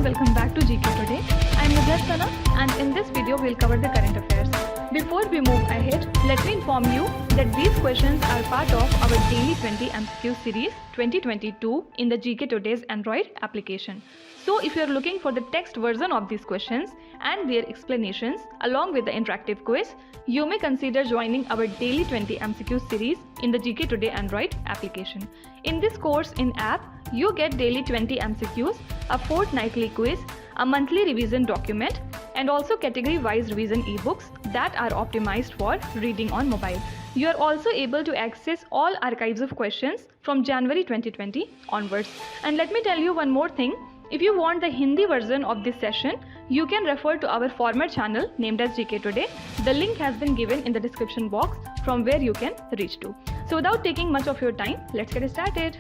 and welcome back to GK Today. I am Sana and in this video we'll cover the current affairs. Before we move ahead, let me inform you that these questions are part of our daily 20 MCQ series 2022 in the GK Today's Android application. So if you are looking for the text version of these questions and their explanations along with the interactive quiz, you may consider joining our daily 20 MCQ series in the GK Today Android application. In this course in app, you get daily 20 MCQs, a fortnightly quiz, a monthly revision document, and also category-wise revision e-books that are optimized for reading on mobile. You are also able to access all archives of questions from January 2020 onwards. And let me tell you one more thing. If you want the Hindi version of this session, you can refer to our former channel named as GK Today. The link has been given in the description box from where you can reach to. So without taking much of your time, let's get started.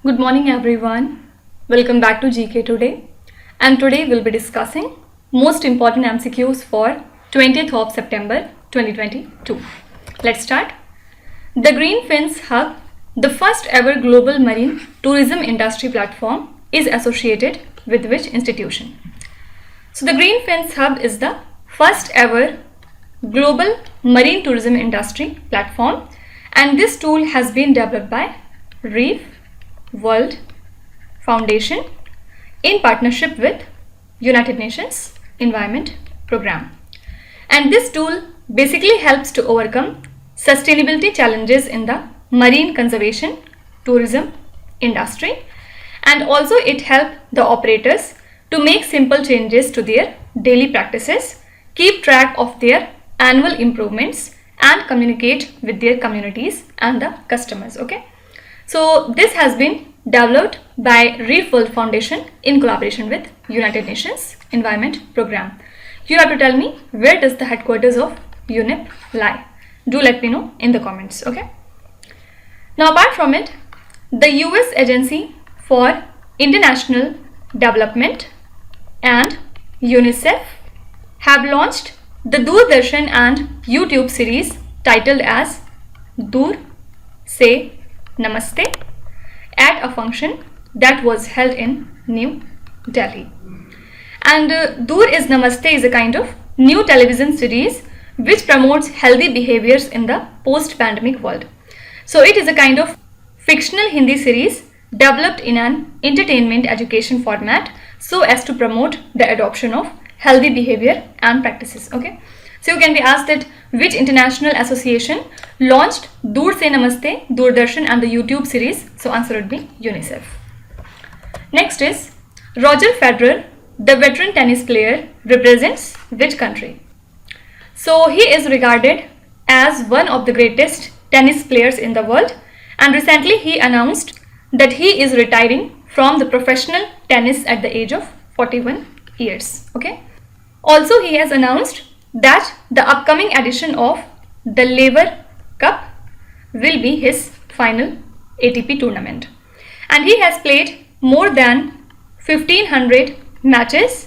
Good morning everyone. Welcome back to GK Today. And today we'll be discussing most important MCQs for 20th of September 2022. Let's start. The Greenfins Hub, the first ever global marine tourism industry platform, is associated with which institution? So the Greenfins Hub is the first ever global marine tourism industry platform, and this tool has been developed by Reef World Foundation in partnership with United Nations Environment Program. And this tool basically helps to overcome sustainability challenges in the marine conservation tourism industry, and also it helps the operators to make simple changes to their daily practices, keep track of their annual improvements, and communicate with their communities and the customers. Okay, so this has been developed by Reef World Foundation in collaboration with United Nations Environment Program. You have to tell me, where does the headquarters of UNEP lie? Do let me know in the comments. Okay, now apart from it, the US Agency for International Development and UNICEF have launched the Doordarshan and YouTube series titled as Dur Se Namaste at a function that was held in New Delhi. And Dur is Namaste is a kind of new television series which promotes healthy behaviors in the post-pandemic world. So it is a kind of fictional Hindi series developed in an entertainment education format so as to promote the adoption of healthy behavior and practices. Okay, so you can be asked that which international association launched Dur Se Namaste, Doordarshan and the YouTube series? So answer would be UNICEF. Next is Roger Federer, the veteran tennis player, represents which country? So he is regarded as one of the greatest tennis players in the world, and recently he announced that he is retiring from the professional tennis at the age of 41 years. Okay. Also, he has announced that the upcoming edition of the Lever Cup will be his final ATP tournament, and he has played more than 1500 matches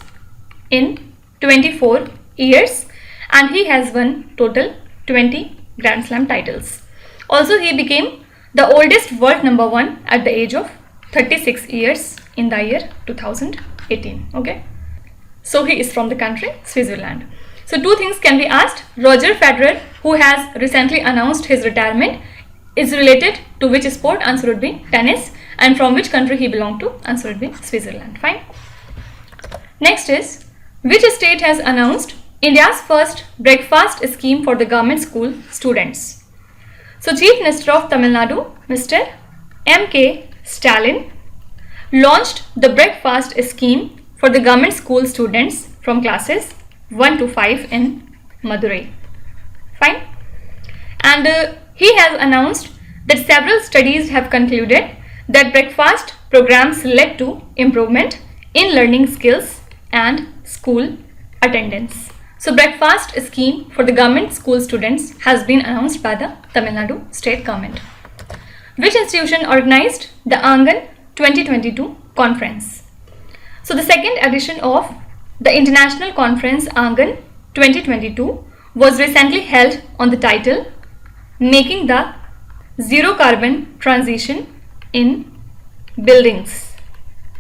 in 24 years, and he has won total 20 Grand Slam titles. Also, he became the oldest world number one at the age of 36 years in the year 2018. Okay, so he is from the country Switzerland. So two things can be asked. Roger Federer, who has recently announced his retirement, is related to which sport? Answer would be tennis. And from which country he belonged to? Answer would be Switzerland. Fine. Next is, which state has announced India's first breakfast scheme for the government school students? So Chief Minister of Tamil Nadu, Mr. M.K. Stalin, launched the breakfast scheme for the government school students from classes 1 to 5 in Madurai. Fine. And he has announced that several studies have concluded that breakfast programs led to improvement in learning skills and school attendance. So breakfast scheme for the government school students has been announced by the Tamil Nadu state government. Which institution organized the Angan 2022 conference? So the second edition of the international conference Angan 2022 was recently held on the title Making the Zero Carbon Transition in Buildings.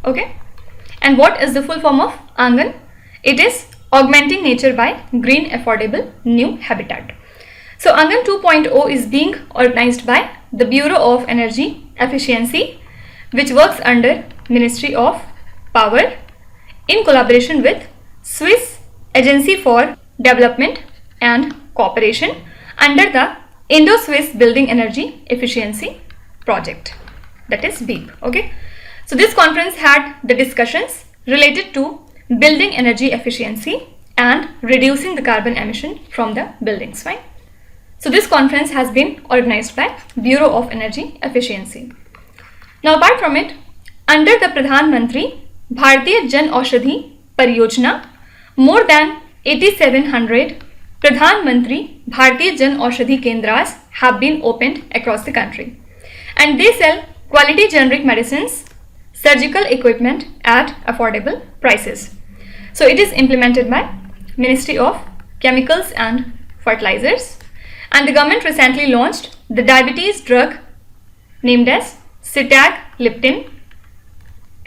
Okay, And what is the full form of Angan? It is augmenting nature by green affordable new habitat. So Angan 2.0 is being organized by the Bureau of Energy Efficiency, which works under Ministry of Power in collaboration with Swiss Agency for Development and Cooperation under the Indo-Swiss Building Energy Efficiency Project, that is BEEP. Okay, so this conference had the discussions related to building energy efficiency and reducing the carbon emission from the buildings. Fine. So this conference has been organized by Bureau of Energy Efficiency. Now apart from it, under the Pradhan Mantri Bharatiya Jan Aushadhi Pariyojana, more than 8,700 Pradhan Mantri Bharatiya Jan Aushadhi Kendras have been opened across the country, and they sell quality generic medicines, surgical equipment at affordable prices. So it is implemented by Ministry of Chemicals and Fertilizers, and the government recently launched the diabetes drug named as sitagliptin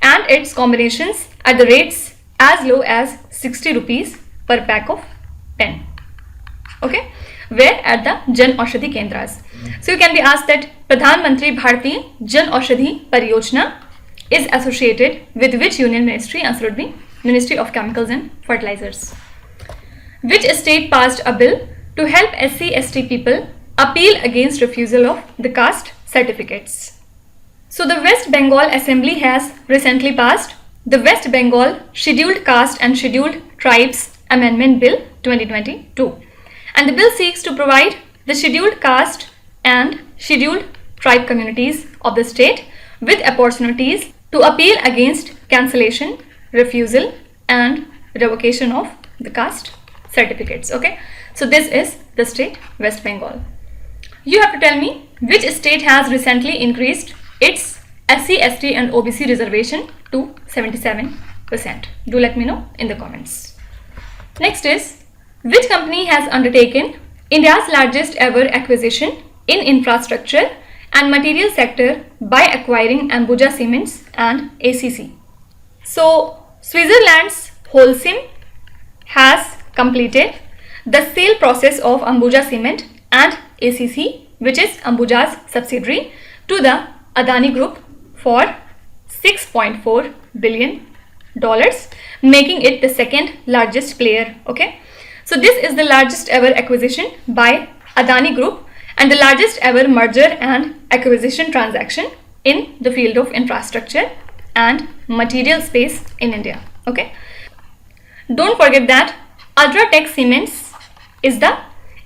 and its combinations at the rates as low as 60 rupees per pack of 10. Okay, where at the Jan Aushadhi Kendras. So you can be asked that Pradhan Mantri Bharatiya Jan Aushadhi Pariyojana is associated with which union ministry? Answer would be Ministry of Chemicals and Fertilizers. Which state passed a bill to help SC/ST people appeal against refusal of the caste certificates? So the West Bengal Assembly has recently passed the West Bengal Scheduled Caste and Scheduled Tribes Amendment Bill 2022, and the bill seeks to provide the scheduled caste and scheduled tribe communities of the state with opportunities to appeal against cancellation, refusal and revocation of the caste certificates. Okay, so this is the state West Bengal. You have to tell me which state has recently increased its SC/ST and OBC reservation to 77%. Do let me know in the comments. Next is, which company has undertaken India's largest ever acquisition in infrastructure and material sector by acquiring Ambuja Cements and ACC? So Switzerland's Holcim has completed the sale process of Ambuja Cement and ACC, which is Ambuja's subsidiary, to the Adani Group for $6.4 billion, making it the second largest player. Okay, so this is the largest ever acquisition by Adani Group and the largest ever merger and acquisition transaction in the field of infrastructure and material space in India. Okay, don't forget that Ultratech Cements is the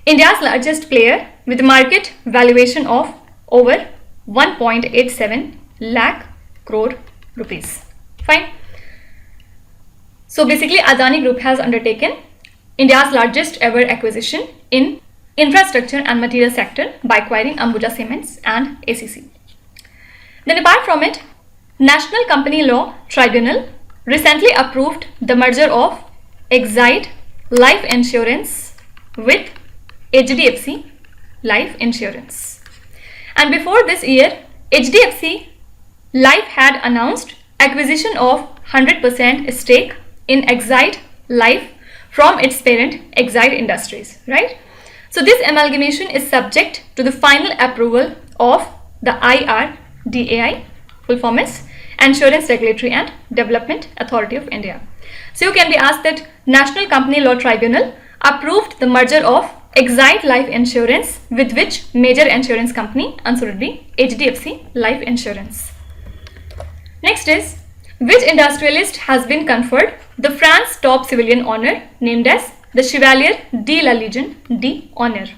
India's largest player with market valuation of over 1.87 lakh crore rupees. Fine. So basically Adani Group has undertaken India's largest ever acquisition in infrastructure and material sector by acquiring Ambuja Cements and ACC. Then apart from it, National Company Law Tribunal recently approved the merger of Exide Life Insurance with HDFC Life Insurance. And before this year, HDFC Life had announced acquisition of 100% stake in Exide Life from its parent Exide Industries, right? So this amalgamation is subject to the final approval of the IRDAI, full form is Insurance Regulatory and Development Authority of India. So you can be asked that National Company Law Tribunal approved the merger of Exide Life Insurance with which major insurance company? Answer would be HDFC Life Insurance. Next is, which industrialist has been conferred the France top civilian honor named as the Chevalier de la Légion d'Honneur?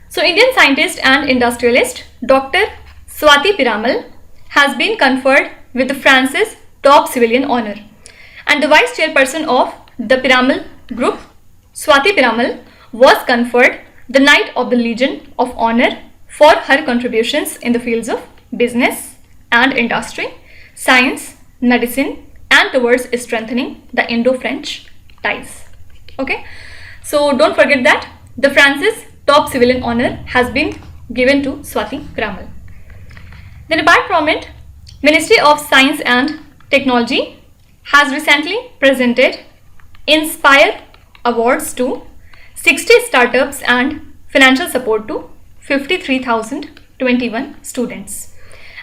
So Indian scientist and industrialist Dr. Swati Piramal has been conferred with the France's top civilian honor, and the vice chairperson of the Piramal group, Swati Piramal, was conferred the Knight of the Legion of Honor for her contributions in the fields of business and industry, science, medicine, and towards strengthening the Indo-French ties. Okay, so don't forget that the France's top civilian honor has been given to Swati Piramal. Then apart from it, Ministry of Science and Technology has recently presented Inspire Awards to 60 startups and financial support to 53,021 students.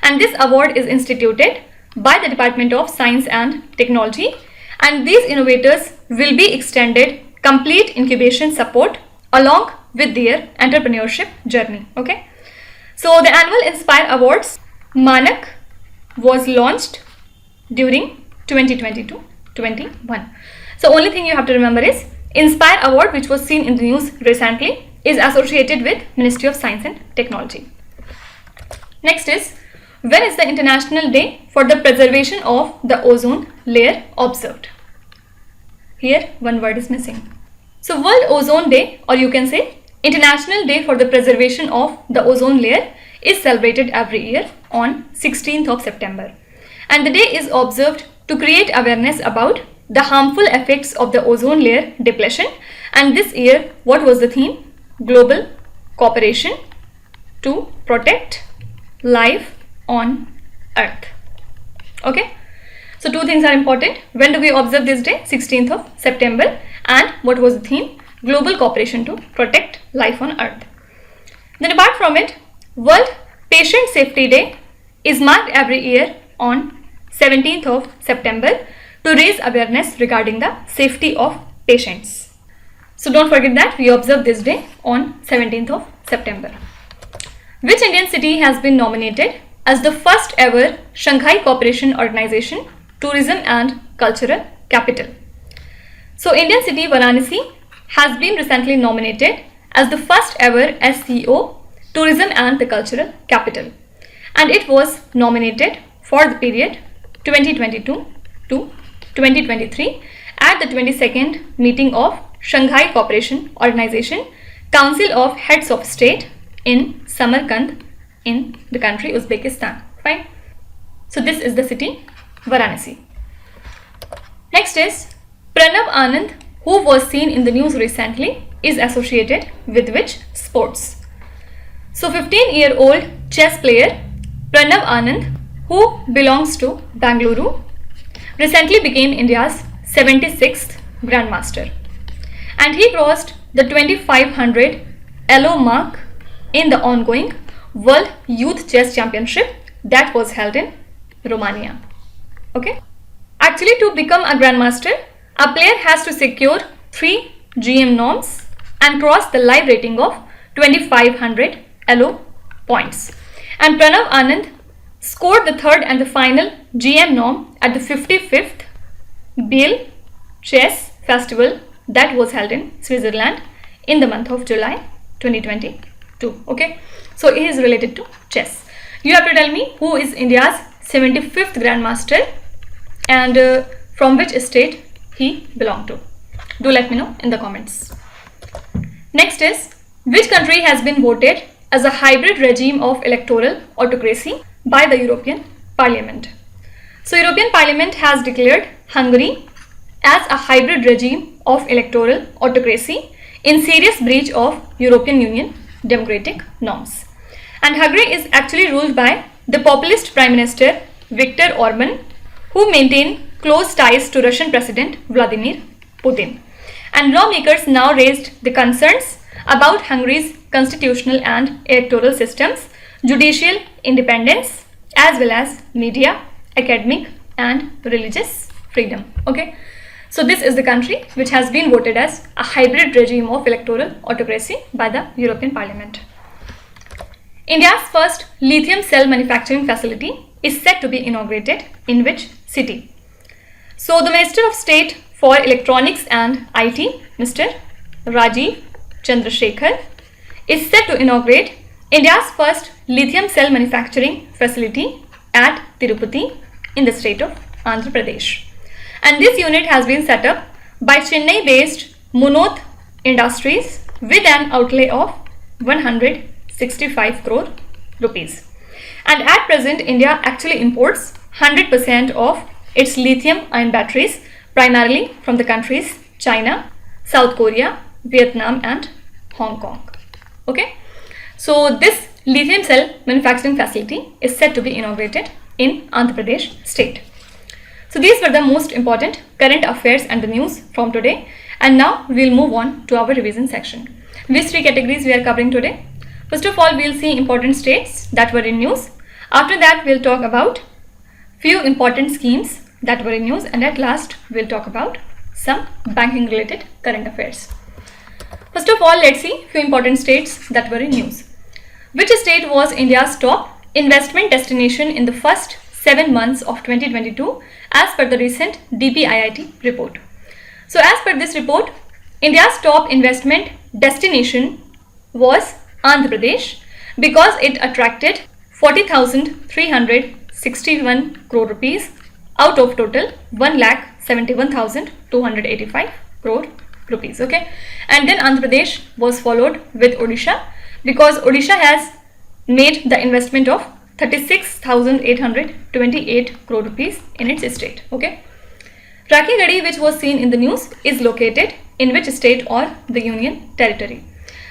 And this award is instituted by the Department of Science and Technology, and these innovators will be extended complete incubation support along with their entrepreneurship journey. Okay, so the annual Inspire Awards Manak was launched during 2022-21. So only thing you have to remember is Inspire Award, which was seen in the news recently, is associated with Ministry of Science and Technology. Next is, when is the International Day for the Preservation of the Ozone Layer observed? Here one word is missing. So World Ozone Day, or you can say International Day for the Preservation of the Ozone Layer, is celebrated every year on 16th of September. And the day is observed to create awareness about the harmful effects of the ozone layer depletion. And this year, what was the theme? Global cooperation to protect life on Earth. Okay, so two things are important. When do we observe this day? 16th of September. And what was the theme? Global cooperation to protect life on Earth. Then apart from it, World Patient Safety Day is marked every year on 17th of September to raise awareness regarding the safety of patients. So don't forget that we observe this day on 17th of September. Which Indian city has been nominated as the first ever Shanghai Cooperation Organization Tourism and Cultural Capital? So Indian city Varanasi has been recently nominated as the first ever SCO Tourism and the Cultural Capital, and it was nominated for the period 2022 to 2023 at the 22nd meeting of Shanghai Cooperation Organization Council of Heads of State in Samarkand in the country Uzbekistan. Fine. So this is the city Varanasi. Next is Pranav Anand, who was seen in the news recently, is associated with which sports? So 15-year-old chess player Pranav Anand, who belongs to Bengaluru, recently became India's 76th Grandmaster, and he crossed the 2500 ELO mark in the ongoing World Youth Chess Championship that was held in Romania. Okay, actually to become a Grandmaster, a player has to secure 3 GM norms and cross the live rating of 2500 ELO points. And Pranav Anand scored the third and the final GM norm at the 55th Biel Chess Festival that was held in Switzerland in the month of July 2022. Okay, so he is related to chess. You have to tell me who is India's 75th Grandmaster and from which state he belonged to. Do let me know in the comments. Next is, which country has been voted as a hybrid regime of electoral autocracy by the European Parliament? So European Parliament has declared Hungary as a hybrid regime of electoral autocracy in serious breach of European Union democratic norms. And Hungary is actually ruled by the populist Prime Minister Viktor Orban, who maintained close ties to Russian President Vladimir Putin. And lawmakers now raised the concerns about Hungary's constitutional and electoral systems, judicial independence, as well as media, academic and religious freedom. Okay, so this is the country which has been voted as a hybrid regime of electoral autocracy by the European Parliament. India's first lithium cell manufacturing facility is set to be inaugurated in which city? So the Minister of State for Electronics and IT, Mr. Rajiv Chandrasekhar, is set to inaugurate India's first lithium cell manufacturing facility at Tirupati in the state of Andhra Pradesh. And this unit has been set up by Chennai-based Munoth Industries with an outlay of 165 crore rupees. And at present, India actually imports 100% of its lithium-ion batteries primarily from the countries China, South Korea, Vietnam and Hong Kong. Okay, so this lithium cell manufacturing facility is set to be inaugurated in Andhra Pradesh state. So these were the most important current affairs and the news from today. And now we'll move on to our revision section. Which three categories we are covering today? First of all, we'll see important states that were in news. After that, we'll talk about few important schemes that were in news, and at last we'll talk about some banking related current affairs. First of all, let's see few important states that were in news. Which state was India's top investment destination in the first 7 months of 2022 as per the recent DPIIT report? So as per this report, India's top investment destination was Andhra Pradesh because it attracted 40,361 crore rupees out of total 1,71,285 crore rupees. Okay, and then Andhra Pradesh was followed with Odisha because Odisha has made the investment of 36,828 crore rupees in its state. Okay, Rakhigarhi, which was seen in the news, is located in which state or the union territory?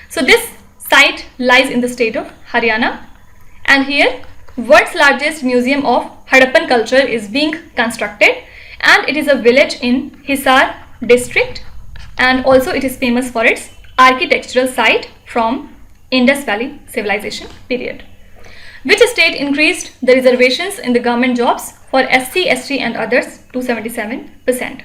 So this site lies in the state of Haryana, and here world's largest museum of Harappan culture is being constructed, and it is a village in Hisar district, and also it is famous for its architectural site from Indus Valley civilization period. Which state increased the reservations in the government jobs for SC, ST and others to 77%?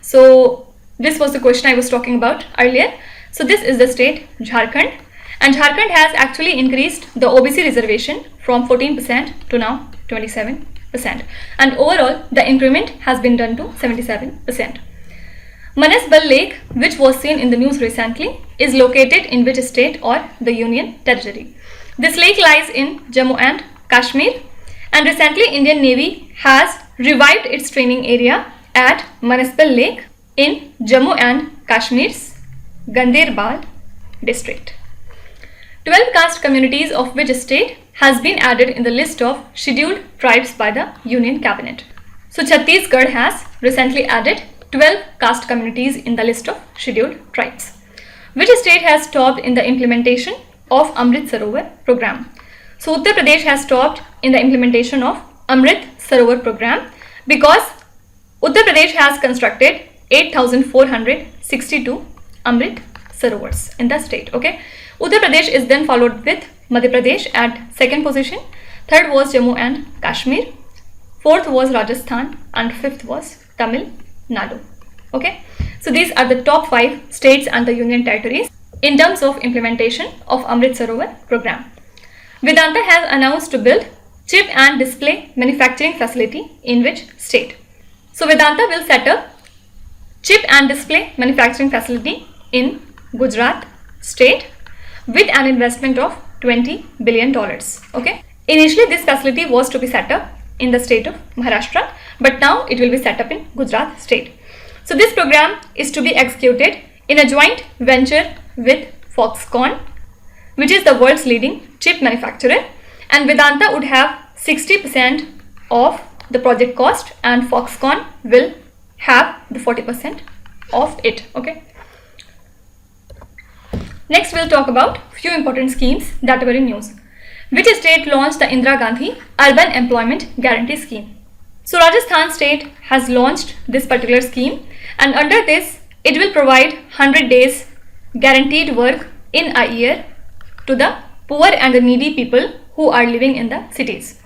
So this was the question I was talking about earlier. So this is the state Jharkhand, and Jharkhand has actually increased the OBC reservation from 14% to now 27%, and overall the increment has been done to 77%. Manasbal Lake, which was seen in the news recently, is located in which state or the union territory? This lake lies in Jammu and Kashmir, and recently Indian Navy has revived its training area at Manasbal Lake in Jammu and Kashmir's Ganderbal district. 12 caste communities of which state has been added in the list of scheduled tribes by the Union Cabinet? So Chhattisgarh has recently added 12 caste communities in the list of scheduled tribes. Which state has stopped in the implementation of Amrit Sarovar program? So Uttar Pradesh has stopped in the implementation of Amrit Sarovar program because Uttar Pradesh has constructed 8,462 Amrit Sarovars in the state. Okay, Uttar Pradesh is then followed with Madhya Pradesh at second position. Third was Jammu and Kashmir. Fourth was Rajasthan, and fifth was Tamil Nadu. Okay, so these are the top 5 states and the union territories in terms of implementation of Amrit Sarovar program. Vedanta has announced to build chip and display manufacturing facility in which state? So Vedanta will set up chip and display manufacturing facility in Gujarat state with an investment of $20 billion. Okay, initially this facility was to be set up in the state of Maharashtra, but now it will be set up in Gujarat state. So this program is to be executed in a joint venture with Foxconn, which is the world's leading chip manufacturer, and Vedanta would have 60% of the project cost and Foxconn will have the 40% of it. Okay, next we'll talk about few important schemes that were in news. Which state launched the Indira Gandhi Urban Employment Guarantee Scheme? So Rajasthan state has launched this particular scheme, and under this it will provide 100 days guaranteed work in a year to the poor and the needy people who are living in the cities.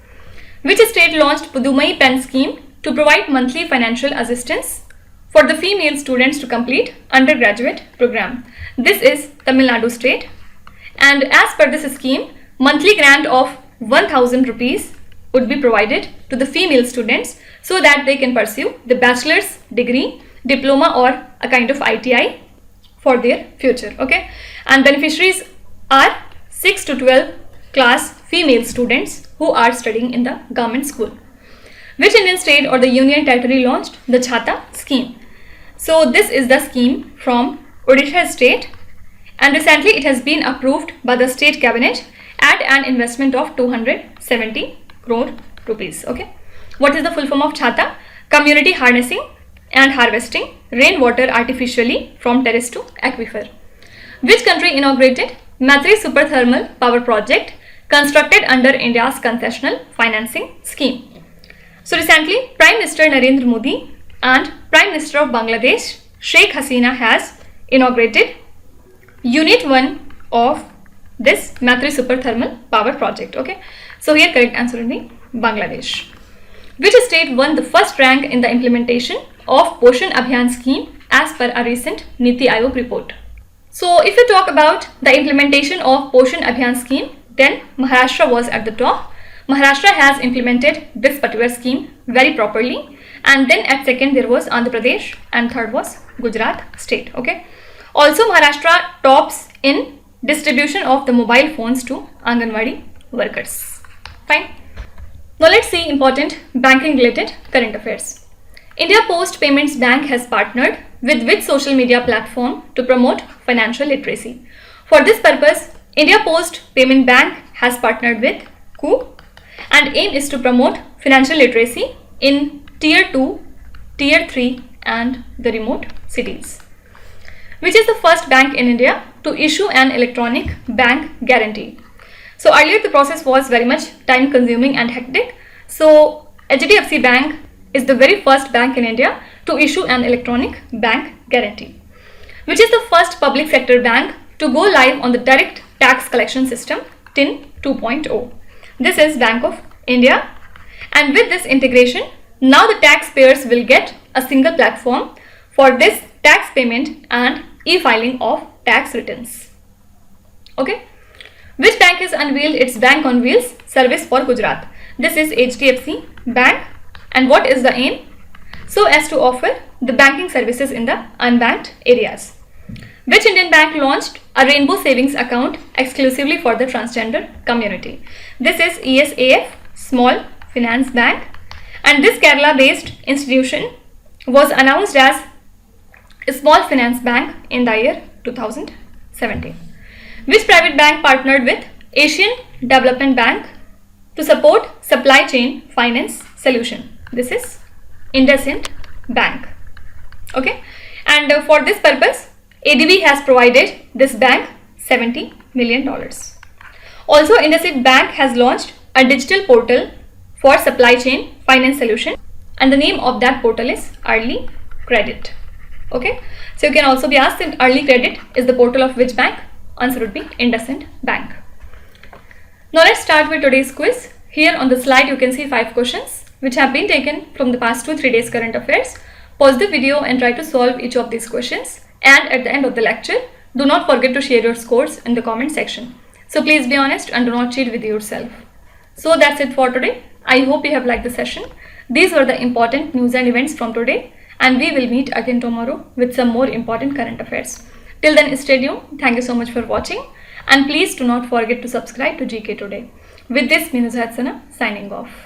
Which state launched Pudumai Pen scheme to provide monthly financial assistance for the female students to complete undergraduate program? This is Tamil Nadu state, and as per this scheme, monthly grant of 1,000 rupees would be provided to the female students so that they can pursue the bachelor's degree, diploma or a kind of ITI for their future. Okay, and beneficiaries are 6 to 12 class female students who are studying in the government school. Which Indian state or the union territory launched the Chhata scheme? So this is the scheme from Odisha state, and recently it has been approved by the state cabinet at an investment of 270 crore rupees. Okay, what is the full form of Chhata? Community harnessing and harvesting rainwater artificially from terrace to aquifer. Which country inaugurated Maitri Super Thermal Power Project constructed under India's concessional financing scheme? So recently, Prime Minister Narendra Modi and Prime Minister of Bangladesh, Sheikh Hasina, has inaugurated Unit 1 of this Matri Super Thermal Power Project. Okay, so here correct answer will be Bangladesh. Which state won the first rank in the implementation of Poshan Abhiyan scheme as per a recent Niti Aayog report? So if you talk about the implementation of Poshan Abhiyan scheme, then Maharashtra was at the top. Maharashtra has implemented this particular scheme very properly, and then at second there was Andhra Pradesh, and third was Gujarat state. Okay. Also Maharashtra tops in distribution of the mobile phones to Anganwadi workers. Fine. Now let's see important banking related current affairs. India Post Payments Bank has partnered with which social media platform to promote financial literacy? For this purpose, India Post Payment Bank has partnered with Coup, and aim is to promote financial literacy in Tier 2, Tier 3 and the remote cities. Which is the first bank in India to issue an electronic bank guarantee? So earlier the process was very much time consuming and hectic. So HDFC Bank is the very first bank in India to issue an electronic bank guarantee. Which is the first public sector bank to go live on the direct tax collection system TIN 2.0? This is Bank of India, and with this integration, now the taxpayers will get a single platform for this tax payment and e-filing of tax returns. Okay. Which bank has unveiled its Bank on Wheels service for Gujarat? This is HDFC Bank, and what is the aim? So as to offer the banking services in the unbanked areas. Which Indian bank launched a rainbow savings account exclusively for the transgender community? This is ESAF, Small Finance Bank, and this Kerala based institution was announced as a Small Finance Bank in the year 2017. Which private bank partnered with Asian Development Bank to support supply chain finance solution? This is IndusInd Bank. Okay, and for this purpose, ADB has provided this bank $70 million. Also, IndusInd Bank has launched a digital portal for supply chain finance solution, and the name of that portal is Early Credit. Okay, so you can also be asked that Early Credit is the portal of which bank? Answer would be IndusInd Bank. Now let's start with today's quiz. Here on the slide you can see 5 questions which have been taken from the past 2-3 days current affairs. Pause the video and try to solve each of these questions, and at the end of the lecture, do not forget to share your scores in the comment section. So please be honest and do not cheat with yourself. So that's it for today. I hope you have liked the session. These were the important news and events from today, and we will meet again tomorrow with some more important current affairs. Till then, stay tuned. Thank you so much for watching, and please do not forget to subscribe to GK Today. With this, Minu Zahadsana signing off.